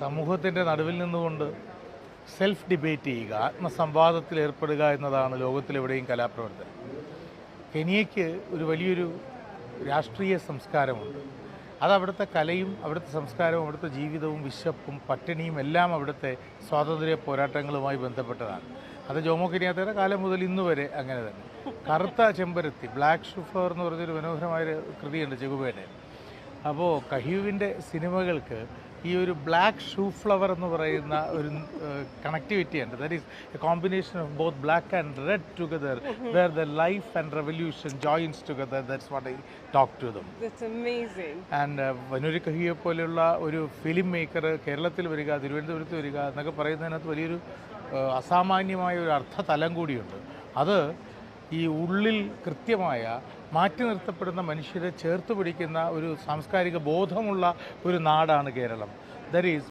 സമൂഹത്തിൻ്റെ നടുവിൽ നിന്നുകൊണ്ട് സെൽഫ് ഡിബേറ്റ് ചെയ്യുക, ആത്മസംവാദത്തിൽ ഏർപ്പെടുക എന്നതാണ് ലോകത്തിലെവിടെയും കലാപ്രവർത്തനം. കെനിയയ്ക്ക് ഒരു വലിയൊരു രാഷ്ട്രീയ സംസ്കാരമുണ്ട്. അതവിടുത്തെ കലയും അവിടുത്തെ സംസ്കാരവും അവിടുത്തെ ജീവിതവും വിശപ്പും പട്ടിണിയും എല്ലാം അവിടുത്തെ സ്വാതന്ത്ര്യ പോരാട്ടങ്ങളുമായി ബന്ധപ്പെട്ടതാണ്. അത് ജോമോ കെനിയാത്തയുടെ കാലം മുതൽ ഇന്ന് വരെ അങ്ങനെ തന്നെ. കറുത്ത ചെമ്പരത്തി, ബ്ലാക്ക് ഷുഫർ എന്ന് പറഞ്ഞൊരു മനോഹരമായൊരു കൃതിയുണ്ട് ചെകുബയുടെ. അപ്പോൾ കഹ്യൂവിൻ്റെ സിനിമകൾക്ക് ഈ ഒരു ബ്ലാക്ക് ഷൂ ഫ്ലവർ എന്ന് പറയുന്ന ഒരു കണക്ടിവിറ്റി ഉണ്ട്. That is a combination of both black and red together, where the life and revolution joins together. That's what I talk to them. And വനൂരി കഹിയെ പോലെയുള്ള ഒരു ഫിലിം മേക്കർ കേരളത്തിൽ വരിക, തിരുവനന്തപുരത്ത് വരിക എന്നൊക്കെ പറയുന്നതിനകത്ത് വലിയൊരു അസാമാന്യമായ ഒരു അർത്ഥതലം കൂടിയുണ്ട്. അത് ഈ ഉള്ളിൽ കൃത്യമായ മാറ്റി നിർത്തപ്പെടുന്ന മനുഷ്യരെ ചേർത്ത് പിടിക്കുന്ന ഒരു സാംസ്കാരിക ബോധമുള്ള ഒരു നാടാണ് കേരളം. That is